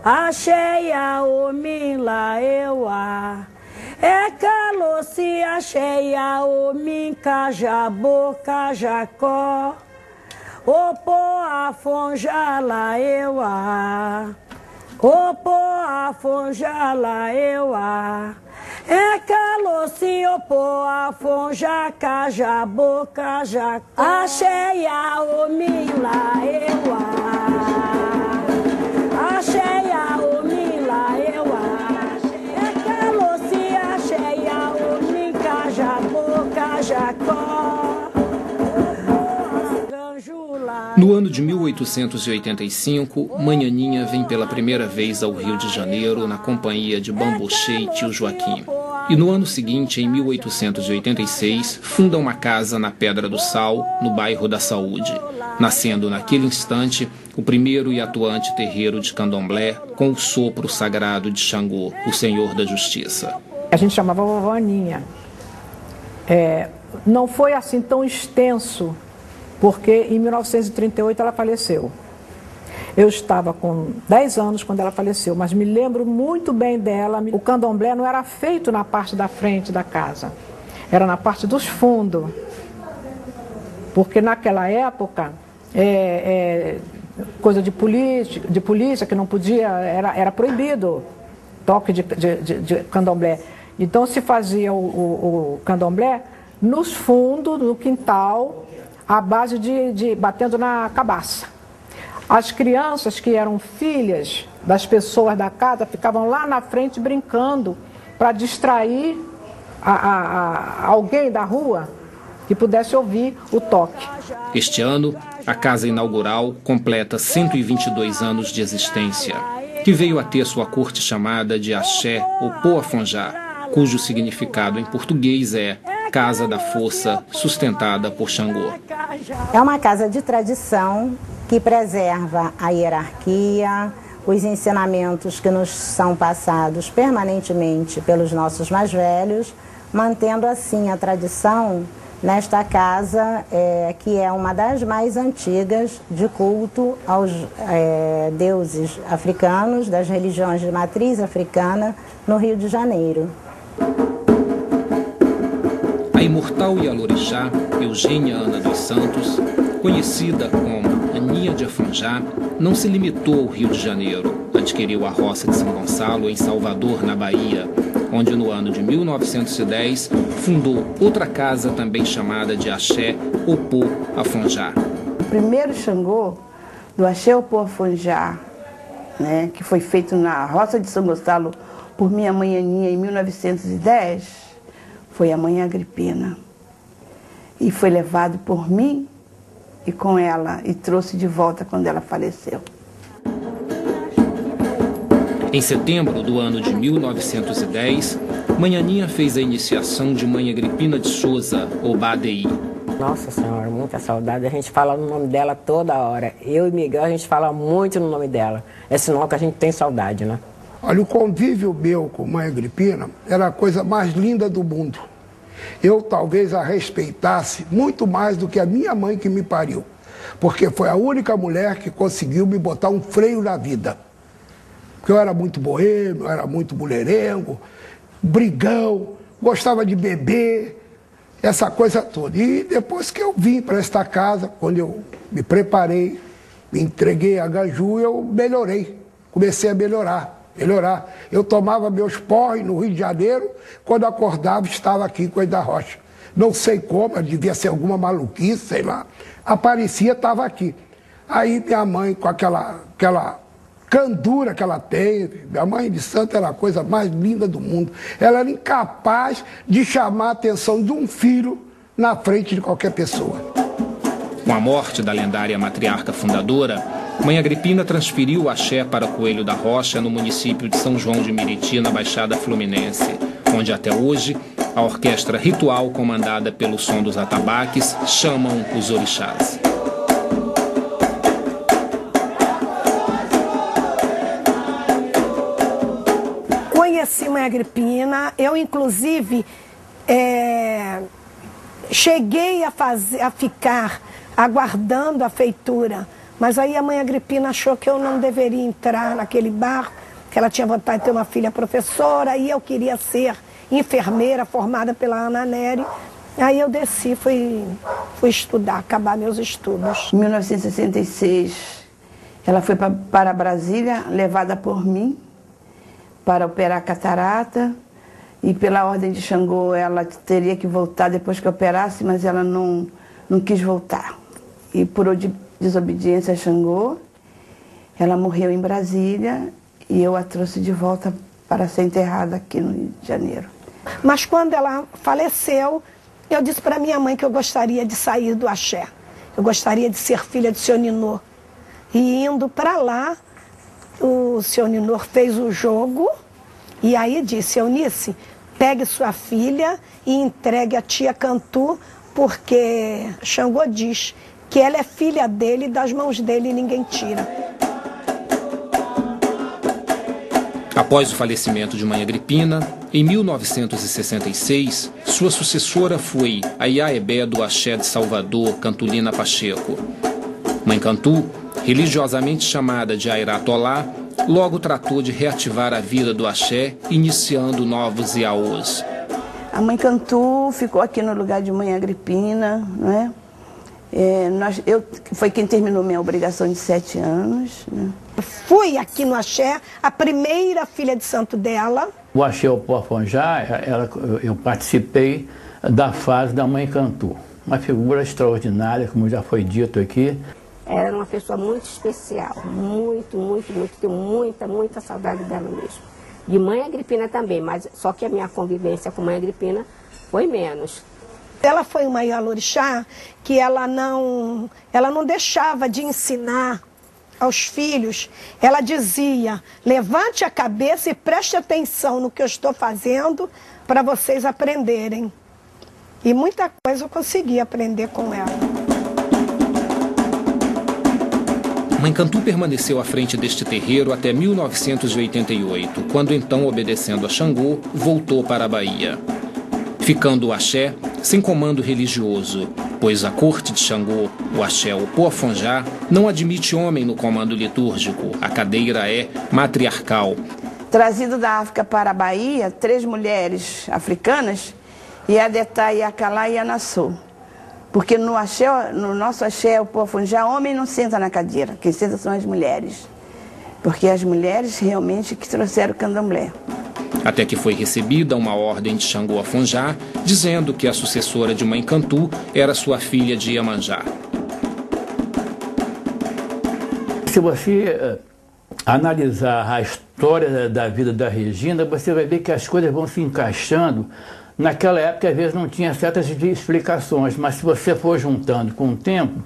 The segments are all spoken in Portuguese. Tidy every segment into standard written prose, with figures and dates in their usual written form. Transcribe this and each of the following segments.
Axéia omila ewa. É caloci axéia omin cajabo cajacó. Opo afonjala ewa. Opo afonjala ewa. É caloci opo afonja cajabo cajacó. Axéia omila ewa. Axéia omila ewa. É caloci axéia omin cajabo cajacó. No ano de 1885, Manhaninha vem pela primeira vez ao Rio de Janeiro na companhia de Bamboche e tio Joaquim. E no ano seguinte, em 1886, funda uma casa na Pedra do Sal, no bairro da Saúde, nascendo naquele instante o primeiro e atuante terreiro de candomblé com o sopro sagrado de Xangô, o Senhor da Justiça. A gente chamava vovó Aninha. Não foi assim tão extenso, porque em 1938 ela faleceu. Eu estava com 10 anos quando ela faleceu, mas me lembro muito bem dela. O candomblé não era feito na parte da frente da casa, era na parte dos fundos. Porque naquela época, coisa de polícia que não podia, era proibido toque de candomblé. Então se fazia o candomblé nos fundos, no quintal, à base de batendo na cabaça. As crianças que eram filhas das pessoas da casa ficavam lá na frente brincando para distrair alguém da rua que pudesse ouvir o toque. Este ano, a casa inaugural completa 122 anos de existência, que veio a ter sua corte chamada de Axé ou Poafonjá, cujo significado em português é Casa da Força, sustentada por Xangô. É uma casa de tradição que preserva a hierarquia, os ensinamentos que nos são passados permanentemente pelos nossos mais velhos, mantendo assim a tradição nesta casa, que é uma das mais antigas de culto aos deuses africanos, das religiões de matriz africana, no Rio de Janeiro. A imortal Ialorixá, Eugênia Ana dos Santos, conhecida como Aninha de Afonjá, não se limitou ao Rio de Janeiro. Adquiriu a roça de São Gonçalo, em Salvador, na Bahia, onde no ano de 1910 fundou outra casa também chamada de Axé Opô Afonjá. O primeiro Xangô do Axé Opô Afonjá, né, que foi feito na roça de São Gonçalo por minha mãe Aninha em 1910, foi a mãe Agripina. E foi levado por mim e com ela, e trouxe de volta quando ela faleceu. Em setembro do ano de 1910, Manhaninha fez a iniciação de Mãe Agripina de Souza, ou Badei. Nossa Senhora, muita saudade. A gente fala no nome dela toda hora. Eu e Miguel, a gente fala muito no nome dela. É sinal que a gente tem saudade, né? Olha, o convívio meu com Mãe Agripina era a coisa mais linda do mundo. Eu talvez a respeitasse muito mais do que a minha mãe que me pariu, porque foi a única mulher que conseguiu me botar um freio na vida. Porque eu era muito boêmio, era muito mulherengo, brigão, gostava de beber, essa coisa toda. E depois que eu vim para esta casa, quando eu me preparei, me entreguei a Ganju, eu melhorei, comecei a melhorar. Eu tomava meus porres no Rio de Janeiro, quando acordava estava aqui em Coelho da Rocha. Não sei como, devia ser alguma maluquice, sei lá. Aparecia, estava aqui. Aí minha mãe, com aquela candura que ela tem, minha mãe de santo era a coisa mais linda do mundo. Ela era incapaz de chamar a atenção de um filho na frente de qualquer pessoa. Com a morte da lendária matriarca fundadora, Mãe Agripina transferiu o axé para Coelho da Rocha, no município de São João de Meriti, na Baixada Fluminense, onde até hoje a orquestra ritual comandada pelo som dos atabaques chamam os orixás. Conheci Mãe Agripina, eu inclusive cheguei a ficar aguardando a feitura Mas aí a mãe Agripina achou que eu não deveria entrar naquele barco, que ela tinha vontade de ter uma filha professora, e eu queria ser enfermeira formada pela Ana Nery. Aí eu desci, fui estudar, acabar meus estudos. Em 1966, ela foi para Brasília, levada por mim, para operar catarata. E pela ordem de Xangô, ela teria que voltar depois que operasse, mas ela não quis voltar. E por desobediência a Xangô, ela morreu em Brasília e eu a trouxe de volta para ser enterrada aqui no Rio de Janeiro. Mas quando ela faleceu, eu disse para minha mãe que eu gostaria de sair do axé. Eu gostaria de ser filha de Seu Ninô. E indo para lá, o Seu Ninô fez o jogo e aí disse: Eunice, pegue sua filha e entregue a tia Cantu, porque Xangô diz que ela é filha dele e das mãos dele ninguém tira. Após o falecimento de mãe Agripina, em 1966, sua sucessora foi a Iaebé do Axé de Salvador, Cantulina Pacheco. Mãe Cantu, religiosamente chamada de Airatolá, logo tratou de reativar a vida do axé, iniciando novos iaôs. A mãe Cantu ficou aqui no lugar de mãe Agripina, não é? Foi quem terminou minha obrigação de 7 anos. Né? Fui aqui no axé, a primeira filha de santo dela. O axé Opoafonjá, eu participei da fase da mãe Cantu. Uma figura extraordinária, como já foi dito aqui. Era uma pessoa muito especial, muito, tenho muita saudade dela mesmo. De mãe Agripina também, mas só que a minha convivência com mãe Agripina foi menos. Ela foi uma Ialorixá que ela não deixava de ensinar aos filhos. Ela dizia: levante a cabeça e preste atenção no que eu estou fazendo para vocês aprenderem. E muita coisa eu consegui aprender com ela. Mãe Cantu permaneceu à frente deste terreiro até 1988, quando então, obedecendo a Xangô, voltou para a Bahia. Ficando o axé sem comando religioso, pois a corte de Xangô, o axé Opoafonjá, não admite homem no comando litúrgico, a cadeira é matriarcal. Trazido da África para a Bahia, 3 mulheres africanas, Iadetá, Iacalá e Anassô. Porque no nosso axé, o Opoafonjá, homem não senta na cadeira, quem senta são as mulheres. Porque as mulheres realmente que trouxeram o candomblé. Até que foi recebida uma ordem de Xangô Afonjá, dizendo que a sucessora de mãe Cantu era sua filha de Iemanjá. Se você analisar a história da vida da Regina, você vai ver que as coisas vão se encaixando. Naquela época, às vezes, não tinha certas explicações, mas se você for juntando com o tempo,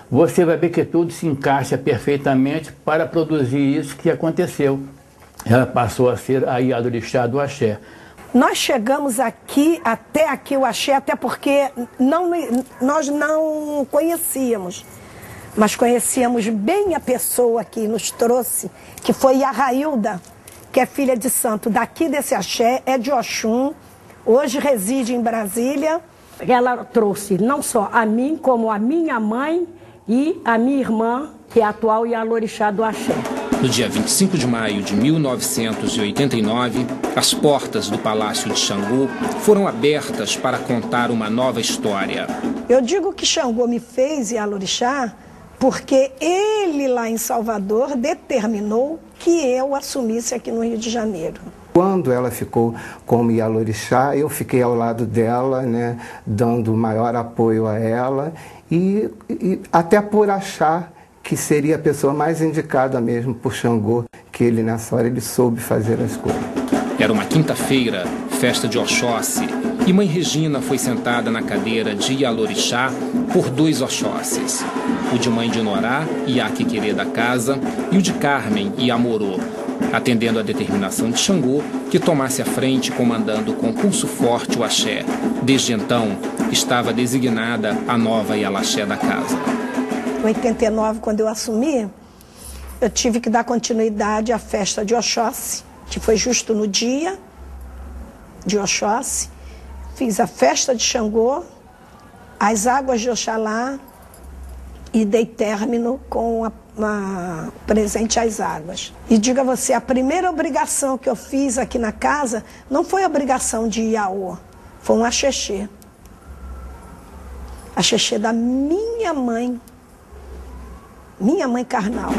você vai ver que tudo se encaixa perfeitamente para produzir isso que aconteceu. Ela passou a ser a Ialorixá do axé. Nós chegamos até aqui o axé, até porque nós não conhecíamos, mas conhecíamos bem a pessoa que nos trouxe, que foi a Railda, que é filha de santo daqui desse axé, é de Oxum, hoje reside em Brasília. Ela trouxe não só a mim, como a minha mãe e a minha irmã, que é a atual Ialorixá do axé. No dia 25 de maio de 1989, as portas do Palácio de Xangô foram abertas para contar uma nova história. Eu digo que Xangô me fez Ialorixá porque ele lá em Salvador determinou que eu assumisse aqui no Rio de Janeiro. Quando ela ficou como Ialorixá, eu fiquei ao lado dela, né, dando maior apoio a ela e até por achar que seria a pessoa mais indicada mesmo por Xangô, que ele nessa hora ele soube fazer as coisas. Era uma quinta-feira, festa de Oxóssi, e mãe Regina foi sentada na cadeira de Ialorixá por 2 Oxóssis, o de mãe de Norá, Iaquiquerê da casa, e o de Carmen e Amorô, atendendo à determinação de Xangô, que tomasse a frente comandando com pulso forte o axé. Desde então, estava designada a nova Ialaxé da casa. Em 89, quando eu assumi, eu tive que dar continuidade à festa de Oxóssi, que foi justo no dia de Oxóssi. Fiz a festa de Xangô, as águas de Oxalá e dei término com a presente às águas. E digo a você, a primeira obrigação que eu fiz aqui na casa não foi a obrigação de Iaô, foi um axexê. Axexê da minha mãe carnal.